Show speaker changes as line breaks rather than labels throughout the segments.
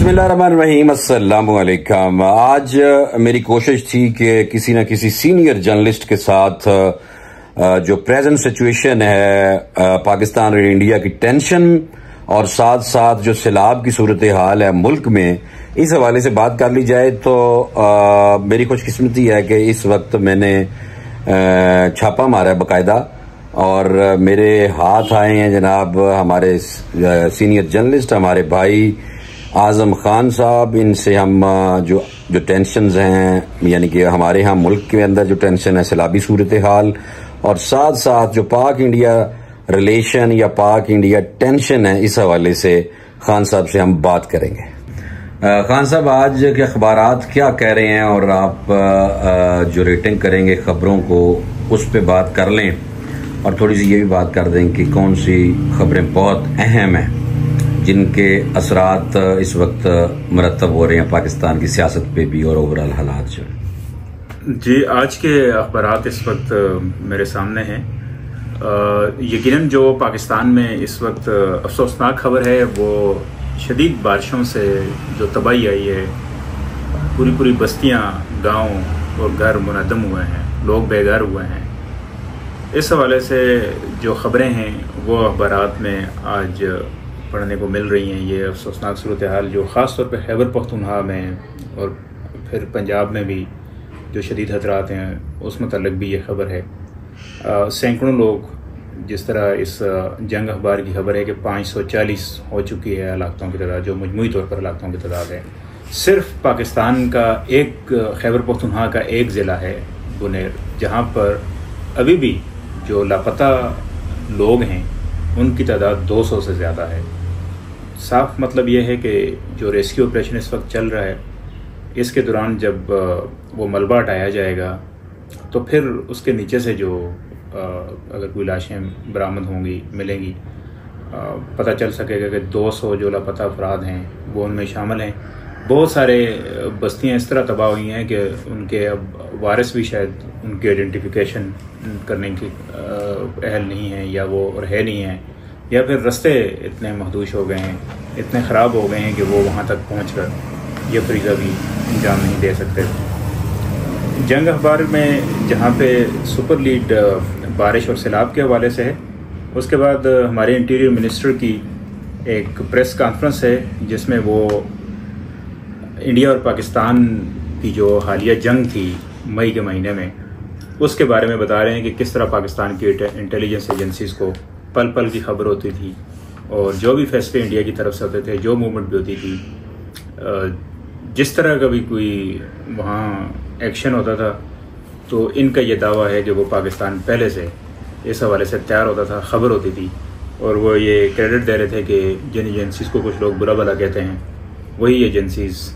बिस्मिल्लाहिर्रहमानिर्रहीम, अस्सलामु अलैकुम। आज मेरी कोशिश थी कि किसी न किसी सीनियर जर्नलिस्ट के साथ जो प्रेजेंट सिचुएशन है पाकिस्तान और इंडिया की टेंशन और साथ साथ जो सैलाब की सूरत हाल है मुल्क में, इस हवाले से बात कर ली जाए। तो मेरी खुशकिस्मती है कि इस वक्त मैंने छापा मारा है बाकायदा, और मेरे हाथ आए हैं जनाब हमारे सीनियर जर्नलिस्ट, हमारे भाई आजम खान साहब। इनसे हम जो टेंशन्स हैं, यानी कि हमारे यहाँ मुल्क के अंदर जो टेंशन है सैलाबी सूरत हाल, और साथ साथ जो पाक इंडिया रिलेशन या पाक इंडिया टेंशन है, इस हवाले से खान साहब से हम बात करेंगे। खान साहब, आज के अखबारात क्या कह रहे हैं, और आप जो रेटिंग करेंगे खबरों को उस पर बात कर लें, और थोड़ी सी ये भी बात कर दें कि कौन सी खबरें बहुत अहम हैं जिनके असरात इस वक्त मरतब हो रहे हैं पाकिस्तान की सियासत पे भी और ओवरऑल हालात जो।
जी, आज के अखबारात इस वक्त मेरे सामने हैं। यकीनन जो पाकिस्तान में इस वक्त अफसोसनाक खबर है वो शदीद बारिशों से जो तबाही आई है, पूरी बस्तियां, गांव और घर मुनहदम हुए हैं, लोग बेघर हुए हैं। इस हवाले से जो खबरें हैं वो अखबारात में आज पढ़ने को मिल रही हैं। ये अफसोसनाक सूरत हाल जो ख़ास तौर पर खैबर पख्तूनख्वा में और फिर पंजाब में भी जो शदीद खतरात हैं उस मतलब भी ये खबर है। सैकड़ों लोग, जिस तरह इस जंग अखबार की खबर है कि 540 हो चुकी है हलाकतों की तादाद, जो मजमूई तौर पर हलाकतों की तादाद है। सिर्फ पाकिस्तान का खैबर पख्तूनख्वा का एक ज़िला है बुनेर, जहाँ पर अभी भी जो लापता लोग हैं उनकी तादाद 200 से ज़्यादा है। साफ मतलब यह है कि जो रेस्क्यू ऑपरेशन इस वक्त चल रहा है, इसके दौरान जब वो मलबा हटाया जाएगा तो फिर उसके नीचे से जो अगर कोई लाशें बरामद होंगी, मिलेंगी, पता चल सकेगा कि 200 जो लापता अफराद हैं वो उनमें शामिल हैं। बहुत सारे बस्तियां इस तरह तबाह हुई हैं कि उनके अब वारिस भी शायद उनकी आइडेंटिफिकेशन करने की अहल नहीं है, या वो रहे नहीं हैं, या फिर रास्ते इतने महदूश हो गए हैं, इतने ख़राब हो गए हैं कि वो वहाँ तक पहुँचकर ये फरीज़ा भी अंजाम नहीं दे सकते। जंग अखबार में जहाँ पे सुपर लीड बारिश और सैलाब के हवाले से है, उसके बाद हमारे इंटीरियर मिनिस्टर की एक प्रेस कॉन्फ्रेंस है जिसमें वो इंडिया और पाकिस्तान की जो हालिया जंग थी मई के महीने में, उसके बारे में बता रहे हैं कि किस तरह पाकिस्तान की इंटेलिजेंस एजेंसीज़ को पल पल की खबर होती थी, और जो भी फैसले इंडिया की तरफ से होते थे, जो मूवमेंट भी होती थी, जिस तरह का भी कोई वहाँ एक्शन होता था, तो इनका ये दावा है कि वो पाकिस्तान पहले से इस हवाले से तैयार होता था, खबर होती थी। और वो ये क्रेडिट दे रहे थे कि जिन एजेंसीज़ को कुछ लोग बुरा भला कहते हैं, वही एजेंसीज़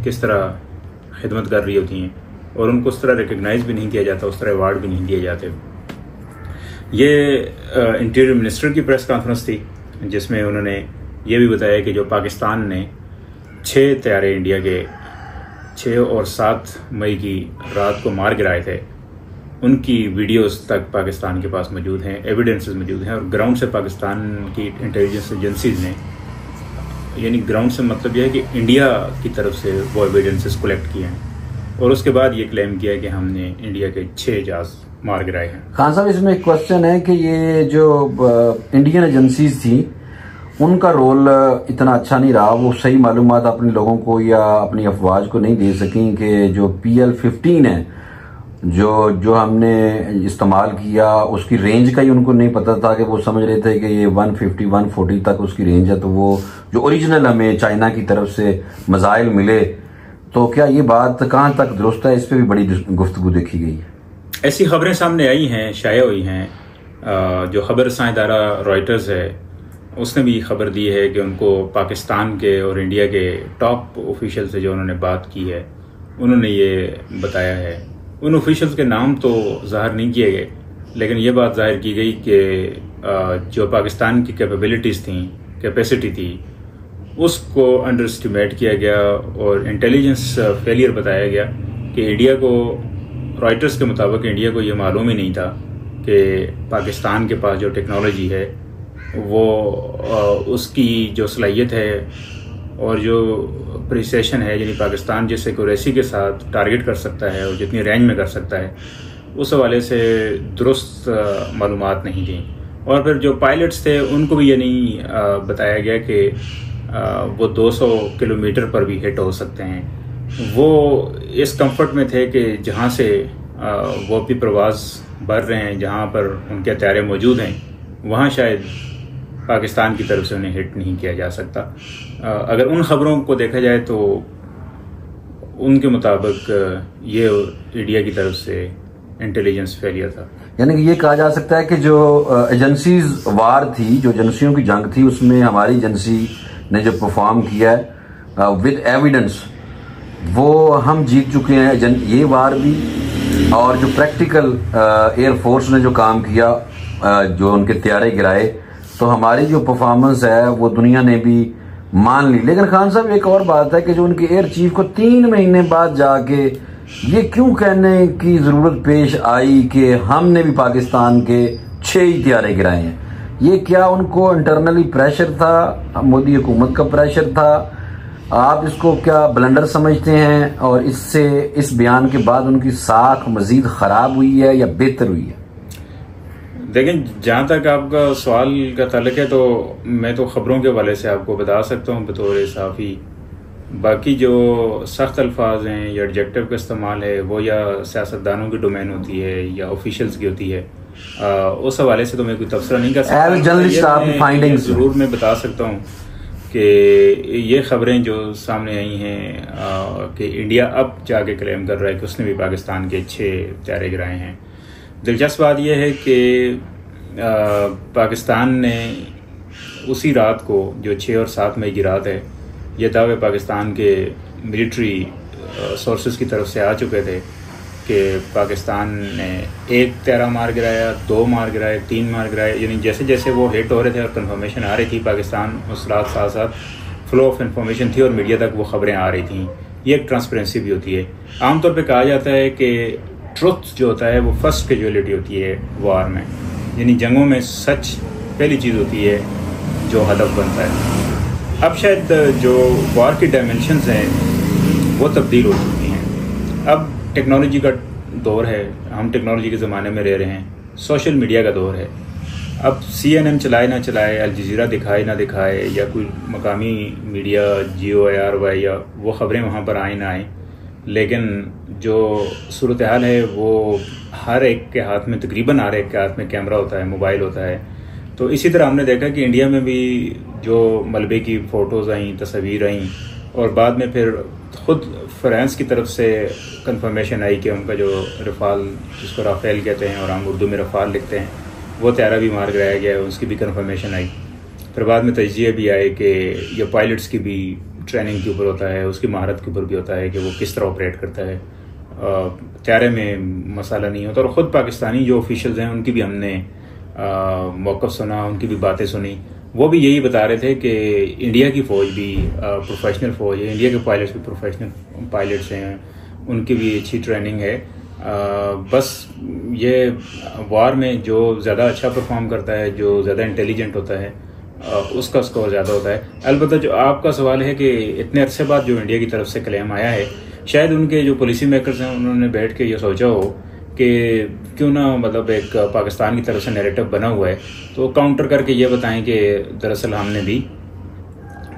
किस तरह खिदमत कर रही होती हैं, और उनको उस तरह रिकग्नाइज़ भी नहीं किया जाता, उस तरह अवार्ड भी नहीं दिए जाते। ये इंटीरियर मिनिस्टर की प्रेस कॉन्फ्रेंस थी जिसमें उन्होंने ये भी बताया कि जो पाकिस्तान ने 6 तैयारे इंडिया के 6 और 7 मई की रात को मार गिराए थे, उनकी वीडियोस तक पाकिस्तान के पास मौजूद हैं, एविडेंसेस मौजूद हैं, और ग्राउंड से पाकिस्तान की इंटेलिजेंस एजेंसीज ने, यानी ग्राउंड से मतलब यह है कि इंडिया की तरफ से वो एविडेंसेस कलेक्ट किए हैं, और उसके बाद ये क्लेम किया कि हमने इंडिया के 6 जहाज मार गिराए हैं।
खान साहब, इसमें एक क्वेश्चन है कि ये जो इंडियन एजेंसीज थी उनका रोल इतना अच्छा नहीं रहा, वो सही मालूमात अपने लोगों को या अपनी अफवाज को नहीं दे सकी कि जो PL-15 है जो हमने इस्तेमाल किया, उसकी रेंज का ही उनको नहीं पता था, कि वो समझ रहे थे कि ये 150-140 तक उसकी रेंज है। तो वो जो ओरिजिनल हमें चाइना की तरफ से मिसाइल मिले, तो क्या ये बात कहाँ तक दुरुस्त है? इस पर भी बड़ी गुफ्तगू देखी गई है।
ऐसी खबरें सामने आई हैं, शाया हुई हैं। जो खबर साइदारा रॉयटर्स है उसने भी खबर दी है कि उनको पाकिस्तान के और इंडिया के टॉप ऑफिशियल से जो उन्होंने बात की है, उन्होंने ये बताया है। उन ऑफिशियल्स के नाम तो ज़ाहिर नहीं किए गए, लेकिन ये बात जाहिर की गई कि जो पाकिस्तान की कैपेबिलिटीज़ थी, कैपेसिटी थी, उसको अंडर एस्टिमेट किया गया और इंटेलिजेंस फेलियर बताया गया कि इंडिया को, रॉयटर्स के मुताबिक इंडिया को ये मालूम ही नहीं था कि पाकिस्तान के पास जो टेक्नोलॉजी है वो उसकी जो सलाहियत है और जो प्रिसेशन है, यानी पाकिस्तान जिस एक्यूरेसी के साथ टारगेट कर सकता है और जितनी रेंज में कर सकता है, उस हवाले से दुरुस्त मालूमात नहीं थी। और फिर जो पायलट्स थे उनको भी ये नहीं बताया गया कि वो 200 किलोमीटर पर भी हिट हो सकते हैं। वो इस कंफर्ट में थे कि जहाँ से वो अपनी प्रवास भर रहे हैं, जहाँ पर उनके हथियार मौजूद हैं, वहाँ शायद पाकिस्तान की तरफ से उन्हें हिट नहीं किया जा सकता। अगर उन खबरों को देखा जाए तो उनके मुताबिक ये इंडिया की तरफ से इंटेलिजेंस फेलियर था।
यानी कि ये कहा जा सकता है कि जो एजेंसीज वार थी, जो एजेंसियों की जंग थी, उसमें हमारी एजेंसी ने जो परफॉर्म किया है विद एविडेंस, वो हम जीत चुके हैं ये वार भी। और जो प्रैक्टिकल एयरफोर्स ने जो काम किया, जो उनके त्यारे गिराए, तो हमारी जो परफॉर्मेंस है वो दुनिया ने भी मान ली। लेकिन खान साहब एक और बात है कि जो उनके एयर चीफ को 3 महीने बाद जाके ये क्यों कहने की जरूरत पेश आई कि हमने भी पाकिस्तान के 6 ही त्यारे गिराए हैं? ये क्या उनको इंटरनली प्रेशर था, मोदी हुकूमत का प्रेशर था? आप इसको क्या ब्लंडर समझते हैं? और इससे, इस बयान के बाद उनकी साख मजीद खराब हुई है या बेहतर हुई है?
देखें, जहाँ तक आपका सवाल का ताल्लुक है तो मैं तो खबरों के हवाले से आपको बता सकता हूँ बतौर सहाफ़ी। बाकी जो सख्त अल्फाज हैं या एडजेक्टिव का इस्तेमाल है वो या सियासतदानों की डोमेन होती है या ऑफिशियल्स की होती है, उस हवाले से तो मैं कोई तबसरा नहीं कर सकता। ज़रूर मैं बता सकता हूँ कि ये खबरें जो सामने आई हैं कि इंडिया अब जाके क्लेम कर रहा है कि उसने भी पाकिस्तान के 6 त्यारे गिराए हैं। दिलचस्प बात यह है कि पाकिस्तान ने उसी रात को जो 6 और 7 मई की रात है, ये दावे पाकिस्तान के मिलिट्री सोर्सेज की तरफ से आ चुके थे कि पाकिस्तान ने 1 त्यारा मार गिराया, 2 मार गिराए, 3 मार गिराए। यानी जैसे जैसे वो हिट हो रहे थे और कंफर्मेशन आ रही थी, पाकिस्तान उस रात साथ साथ फ्लो ऑफ इंफॉर्मेशन थी और मीडिया तक वो खबरें आ रही थी। ये एक ट्रांसपेरेंसी भी होती है। आमतौर पर कहा जाता है कि ट्रुथ जो होता है वो फर्स्ट कैजुअलिटी होती है वार में, यानी जंगों में सच पहली चीज़ होती है जो हदफ बनता है। अब शायद जो वार की डायमेंशंस हैं वो तब्दील हो चुकी हैं। अब टेक्नोलॉजी का दौर है, हम टेक्नोलॉजी के ज़माने में रह रहे हैं, सोशल मीडिया का दौर है। अब CNN चलाए ना चलाए, अल जज़ीरा दिखाए ना दिखाए, या कोई मकामी मीडिया GOIRY या वो खबरें वहाँ पर आए ना आए, लेकिन जो सूरत हाल है वो हर एक के हाथ में, तकरीबन हर एक के हाथ में कैमरा होता है, मोबाइल होता है। तो इसी तरह हमने देखा कि इंडिया में भी जो मलबे की फ़ोटोज़ आई, तस्वीर आई, और बाद में फिर ख़ुद फ्रांस की तरफ से कंफर्मेशन आई कि उनका जो रफ़ाल, जिसको राफेल कहते हैं और हम उर्दू में रफ़ाल लिखते हैं, वो त्यारा भी मार गिराया गया है, उसकी भी कंफर्मेशन आई। फिर बाद में तजिए भी आए कि ये पायलट्स की भी ट्रेनिंग के ऊपर होता है, उसकी महारत के ऊपर भी होता है कि वो किस तरह ऑपरेट करता है, त्यारे में मसाला नहीं होता। और ख़ुद पाकिस्तानी जो ऑफिशियल्स हैं उनकी भी हमने मौक़िफ़ सुना, उनकी भी बातें सुनी। वो भी यही बता रहे थे कि इंडिया की फ़ौज भी प्रोफेशनल फ़ौज है, इंडिया के पायलट्स भी प्रोफेशनल पायलट्स हैं, उनकी भी अच्छी ट्रेनिंग है। बस ये वार में जो ज़्यादा अच्छा परफॉर्म करता है, जो ज़्यादा इंटेलिजेंट होता है, उसका स्कोर ज़्यादा होता है। अलबत्ता जो आपका सवाल है कि इतने अरसे बाद जो इंडिया की तरफ से क्लेम आया है, शायद उनके जो पॉलिसी मेकर्स हैं उन्होंने बैठ के ये सोचा हो कि क्यों ना, मतलब एक पाकिस्तान की तरफ से नैरेटिव बना हुआ है तो काउंटर करके ये बताएं कि दरअसल हमने भी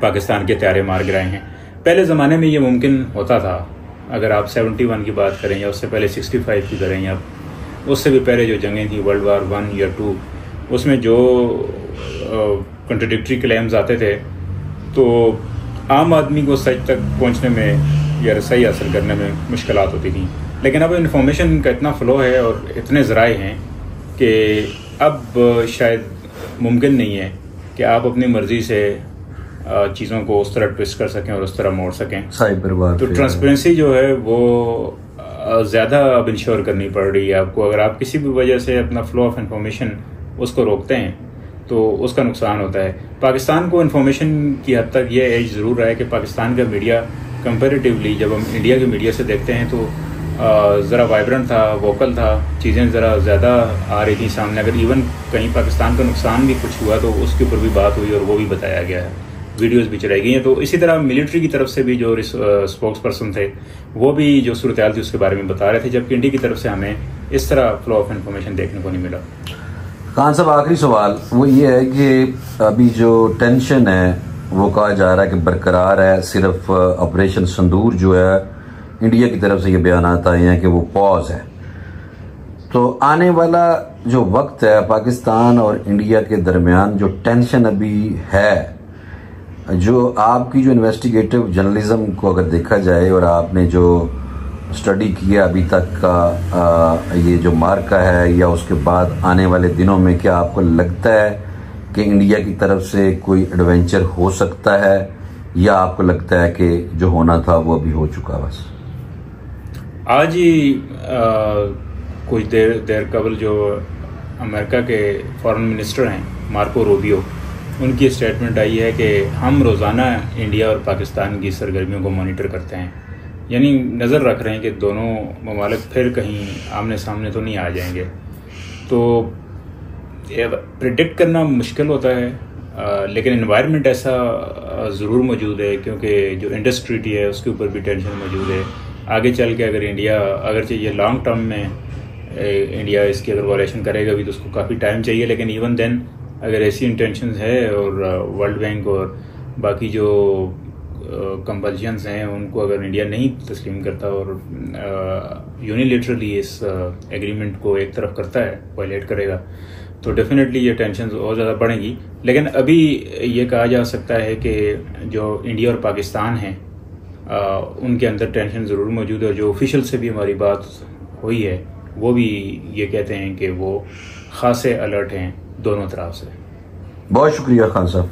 पाकिस्तान के त्यारे मार गिराए हैं। पहले ज़माने में ये मुमकिन होता था। अगर आप 71 की बात करें या उससे पहले 65 की करें या उससे भी पहले जो जंगें थी, वर्ल्ड वार 1 या 2, उसमें जो कंट्राडिक्टरी क्लेम्स आते थे तो आम आदमी को सच तक पहुंचने में या रसाई हासिल करने में मुश्किलात होती थी। लेकिन अब इंफॉर्मेशन का इतना फ़्लो है और इतने ज़राए हैं कि अब शायद मुमकिन नहीं है कि आप अपनी मर्ज़ी से चीज़ों को उस तरह ट्विस्ट कर सकें और उस तरह मोड़ सकें। तो ट्रांसपेरेंसी जो है वो ज़्यादा अब इंश्योर करनी पड़ रही है आपको। अगर आप किसी भी वजह से अपना फ़्लो ऑफ इंफॉर्मेशन उसको रोकते हैं तो उसका नुकसान होता है। पाकिस्तान को इंफॉर्मेशन की हद तक ये एज ज़रूर रहा है कि पाकिस्तान का मीडिया कंपेरेटिवली जब हम इंडिया के मीडिया से देखते हैं तो ज़रा वाइब्रेंट था, वोकल था, चीज़ें ज़रा ज़्यादा आ रही थी सामने। अगर इवन कहीं पाकिस्तान का नुकसान भी कुछ हुआ तो उसके ऊपर भी बात हुई और वो भी बताया गया है। वीडियोस भी चलाई गई हैं। तो इसी तरह मिलिट्री की तरफ से भी जो स्पोक्स पर्सन थे वो भी जो सूरत हाल थी उसके बारे में बता रहे थे, जबकि इंडिया की तरफ से हमें इस तरह फ्लो ऑफ इंफॉर्मेशन देखने को नहीं मिला।
खान साहब, आखिरी सवाल वो ये है कि अभी जो टेंशन है वो कहा जा रहा है कि बरकरार है, सिर्फ ऑपरेशन संदूर जो है इंडिया की तरफ से ये बयान आए हैं कि वो पॉज है। तो आने वाला जो वक्त है पाकिस्तान और इंडिया के दरमियान जो टेंशन अभी है, जो आपकी जो इन्वेस्टिगेटिव जर्नलिज्म को अगर देखा जाए और आपने जो स्टडी किया अभी तक का ये जो मार्का है या उसके बाद आने वाले दिनों में, क्या आपको लगता है कि इंडिया की तरफ से कोई एडवेंचर हो सकता है या आपको लगता है कि जो होना था वो अभी हो चुका? बस
आज ही कुछ देर कबल जो अमेरिका के फॉरेन मिनिस्टर हैं मार्को रूबियो, उनकी स्टेटमेंट आई है कि हम रोज़ाना इंडिया और पाकिस्तान की सरगर्मियों को मॉनिटर करते हैं, यानी नज़र रख रहे हैं कि दोनों ममालिक फिर कहीं आमने सामने तो नहीं आ जाएंगे। तो प्रिडिक्ट करना मुश्किल होता है, लेकिन एनवायरनमेंट ऐसा ज़रूर मौजूद है, क्योंकि जो इंडस्ट्री है उसके ऊपर भी टेंशन मौजूद है। आगे चल के अगर इंडिया, अगर चाहिए लॉन्ग टर्म में इंडिया इसकी अगर वॉलेशन करेगा भी तो उसको काफ़ी टाइम चाहिए, लेकिन इवन देन अगर ऐसी इंटेंशंस है और वर्ल्ड बैंक और बाकी जो कंपल्शंस हैं उनको अगर इंडिया नहीं तस्लीम करता और यूनिलेटरली इस एग्रीमेंट को एक तरफ करता है, वायलेट करेगा, तो डेफिनेटली ये टेंशन और ज़्यादा बढ़ेगी। लेकिन अभी ये कहा जा सकता है कि जो इंडिया और पाकिस्तान हैं उनके अंदर टेंशन ज़रूर मौजूद है, और जो ऑफिशियल से भी हमारी बात हुई है वो भी ये कहते हैं कि वो खासे अलर्ट हैं दोनों तरफ से।
बहुत शुक्रिया खान साहब।